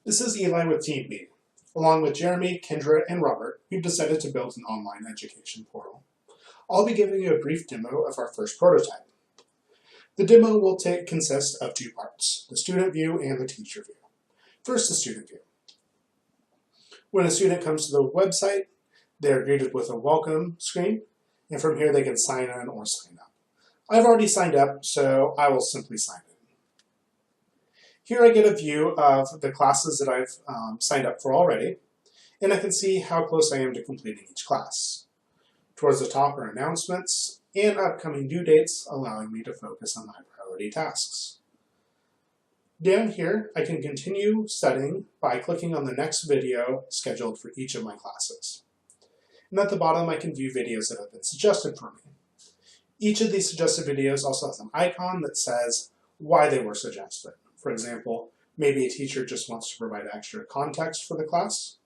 This is Eli with Team B. Along with Jeremy, Kendra, and Robert, we've decided to build an online education portal. I'll be giving you a brief demo of our first prototype. The demo will consist of two parts, the student view and the teacher view. First, the student view. When a student comes to the website, they're greeted with a welcome screen, and from here they can sign in or sign up. I've already signed up, so I will simply sign in. Here I get a view of the classes that I've signed up for already, and I can see how close I am to completing each class. Towards the top are announcements and upcoming due dates, allowing me to focus on high priority tasks. Down here, I can continue studying by clicking on the next video scheduled for each of my classes. And at the bottom, I can view videos that have been suggested for me. Each of these suggested videos also has an icon that says why they were suggested. For example, maybe a teacher just wants to provide extra context for the class.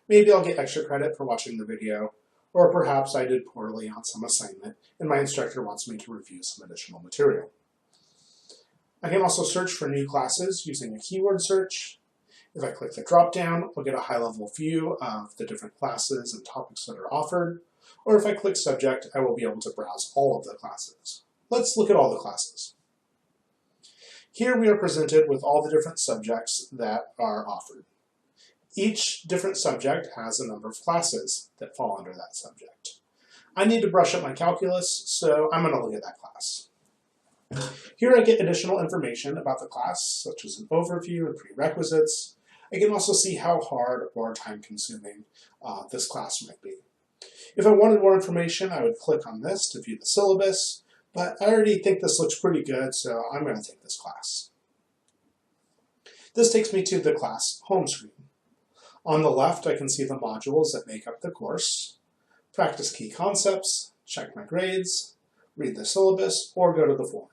Maybe I'll get extra credit for watching the video, or perhaps I did poorly on some assignment and my instructor wants me to review some additional material. I can also search for new classes using a keyword search. If I click the drop down, I'll get a high-level view of the different classes and topics that are offered. Or if I click subject, I will be able to browse all of the classes. Let's look at all the classes. Here we are presented with all the different subjects that are offered. Each different subject has a number of classes that fall under that subject. I need to brush up my calculus, so I'm going to look at that class. Here I get additional information about the class, such as an overview and prerequisites. I can also see how hard or time-consuming this class might be. If I wanted more information, I would click on this to view the syllabus, but I already think this looks pretty good, so I'm going to take this class. This takes me to the class home screen. On the left, I can see the modules that make up the course, practice key concepts, check my grades, read the syllabus, or go to the forum.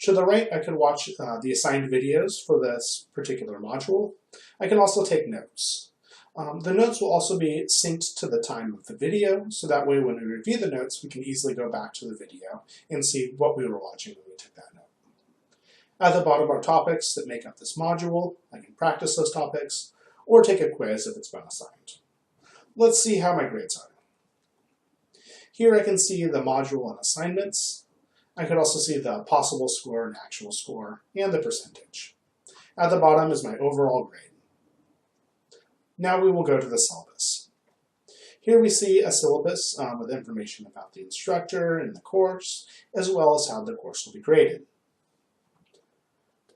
To the right, I can watch the assigned videos for this particular module. I can also take notes. The notes will also be synced to the time of the video, so that way when we review the notes, we can easily go back to the video and see what we were watching when we took that note. At the bottom are topics that make up this module. I can practice those topics, or take a quiz if it's been assigned. Let's see how my grades are. Here I can see the module and assignments. I could also see the possible score and actual score, and the percentage. At the bottom is my overall grade. Now we will go to the syllabus. Here we see a syllabus with information about the instructor and the course, as well as how the course will be graded.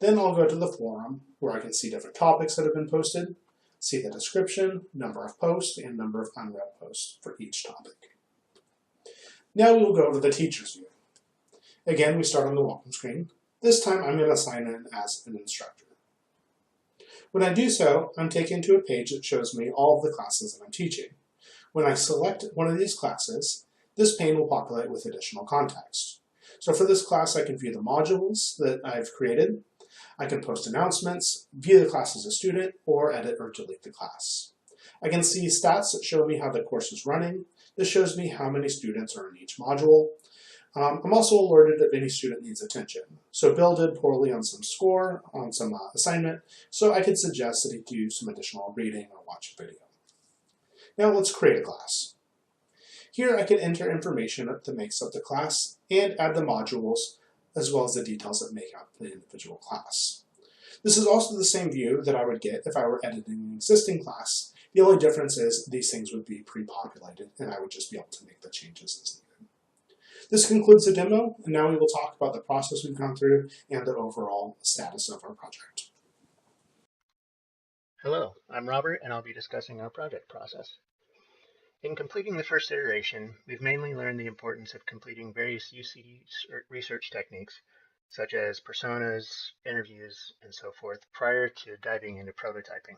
Then I'll go to the forum, where I can see different topics that have been posted, see the description, number of posts, and number of unread posts for each topic. Now we will go to the teacher's view. Again, we start on the welcome screen. This time I'm going to sign in as an instructor. When I do so, I'm taken to a page that shows me all of the classes that I'm teaching. When I select one of these classes, this pane will populate with additional context. So for this class, I can view the modules that I've created. I can post announcements, view the class as a student, or edit or delete the class. I can see stats that show me how the course is running. This shows me how many students are in each module. I'm also alerted if any student needs attention. So Bill did poorly on some score, on some assignment, so I could suggest that he do some additional reading or watch a video. Now let's create a class. Here I can enter information that makes up the class and add the modules, as well as the details that make up the individual class. This is also the same view that I would get if I were editing an existing class. The only difference is these things would be pre-populated, and I would just be able to make the changes as needed. This concludes the demo, and now we will talk about the process we've gone through and the overall status of our project. Hello, I'm Robert, and I'll be discussing our project process. In completing the first iteration, we've mainly learned the importance of completing various UC research techniques, such as personas, interviews, and so forth, prior to diving into prototyping.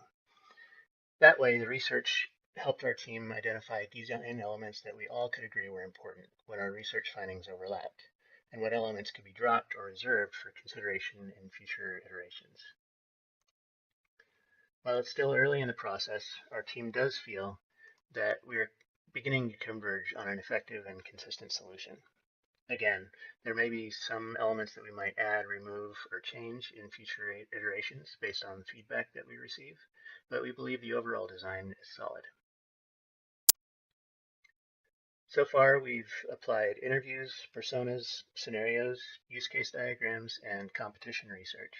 That way, the research helped our team identify design elements that we all could agree were important when our research findings overlapped, and what elements could be dropped or reserved for consideration in future iterations. While it's still early in the process, our team does feel that we're beginning to converge on an effective and consistent solution. Again, there may be some elements that we might add, remove, or change in future iterations based on feedback that we receive, but we believe the overall design is solid. So far, we've applied interviews, personas, scenarios, use case diagrams, and competition research,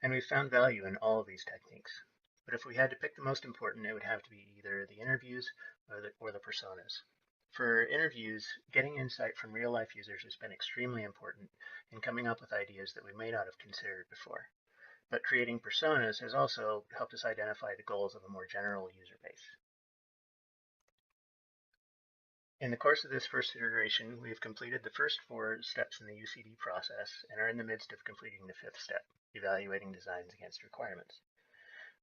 and we've found value in all of these techniques. But if we had to pick the most important, it would have to be either the interviews or the personas. For interviews, getting insight from real-life users has been extremely important in coming up with ideas that we may not have considered before. But creating personas has also helped us identify the goals of a more general user base. In the course of this first iteration, we have completed the first 4 steps in the UCD process and are in the midst of completing the 5th step, evaluating designs against requirements.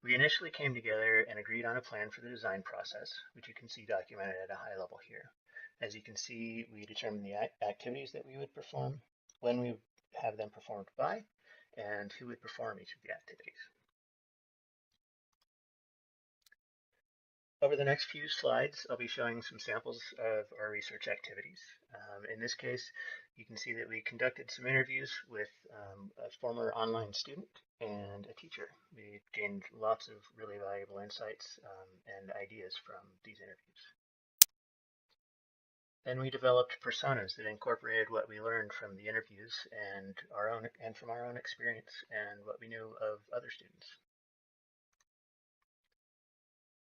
We initially came together and agreed on a plan for the design process, which you can see documented at a high level here. As you can see, we determined the activities that we would perform, when we would have them performed by, and who would perform each of the activities. Over the next few slides, I'll be showing some samples of our research activities. In this case, you can see that we conducted some interviews with a former online student and a teacher. We gained lots of really valuable insights and ideas from these interviews. Then we developed personas that incorporated what we learned from the interviews and from our own experience and what we knew of other students.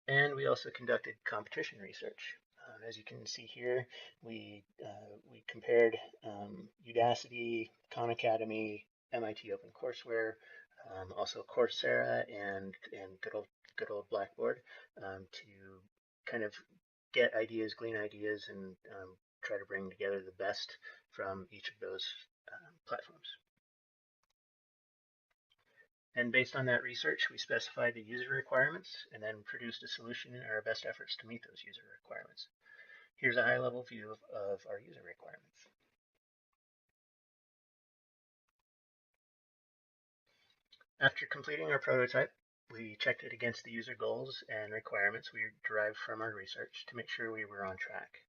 And we also conducted competition research. As you can see here, we compared Udacity, Khan Academy, MIT OpenCourseWare, also Coursera, and good old Blackboard to kind of get ideas, glean ideas, and try to bring together the best from each of those platforms. And based on that research, we specified the user requirements and then produced a solution in our best efforts to meet those user requirements. Here's a high-level view of our user requirements. After completing our prototype, we checked it against the user goals and requirements we derived from our research to make sure we were on track.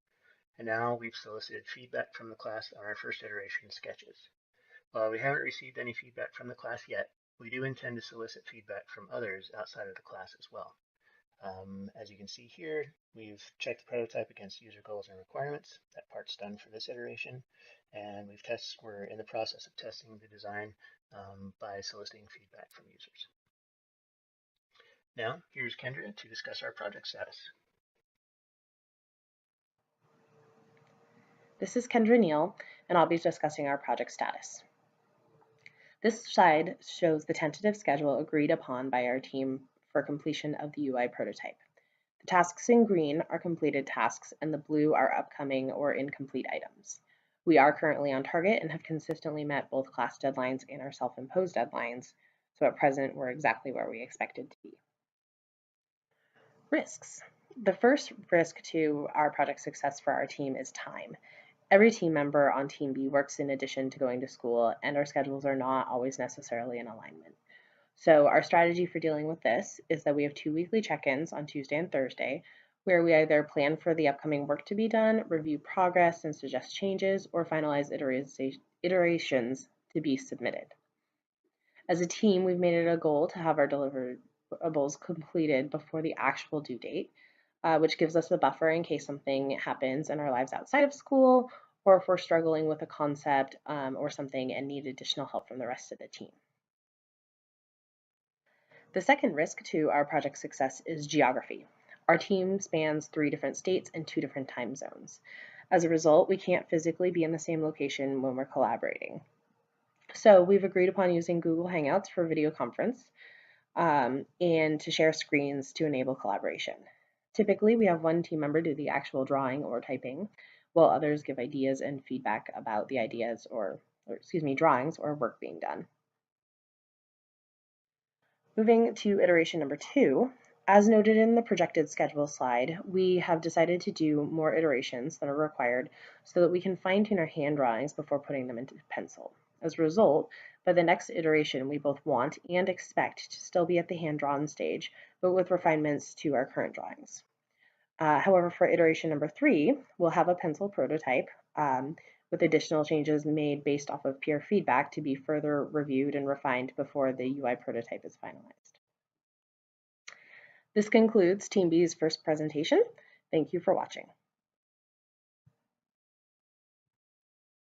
And now we've solicited feedback from the class on our first iteration sketches. While we haven't received any feedback from the class yet, we do intend to solicit feedback from others outside of the class as well. As you can see here, we've checked the prototype against user goals and requirements. That part's done for this iteration, and we're in the process of testing the design by soliciting feedback from users. Now, here's Kendra to discuss our project status. This is Kendra Neal, and I'll be discussing our project status. This slide shows the tentative schedule agreed upon by our team for completion of the UI prototype. The tasks in green are completed tasks, and the blue are upcoming or incomplete items. We are currently on target and have consistently met both class deadlines and our self-imposed deadlines, so at present we're exactly where we expected to be. Risks. The first risk to our project success for our team is time. Every team member on Team B works in addition to going to school, and our schedules are not always necessarily in alignment. So our strategy for dealing with this is that we have 2 weekly check-ins on Tuesday and Thursday, where we either plan for the upcoming work to be done, review progress and suggest changes, or finalize iterations to be submitted. As a team, we've made it a goal to have our deliverables completed before the actual due date, which gives us a buffer in case something happens in our lives outside of school, or if we're struggling with a concept or something and need additional help from the rest of the team. The second risk to our project success is geography. Our team spans 3 different states and 2 different time zones. As a result, we can't physically be in the same location when we're collaborating. So we've agreed upon using Google Hangouts for video conference and to share screens to enable collaboration. Typically, we have one team member do the actual drawing or typing, while others give ideas and feedback about the ideas drawings or work being done. Moving to iteration number 2, as noted in the projected schedule slide, we have decided to do more iterations that are required so that we can fine-tune our hand drawings before putting them into pencil. As a result, by the next iteration, we both want and expect to still be at the hand-drawn stage, but with refinements to our current drawings. However, for iteration number 3, we'll have a pencil prototype, with additional changes made based off of peer feedback to be further reviewed and refined before the UI prototype is finalized. This concludes Team B's first presentation. Thank you for watching.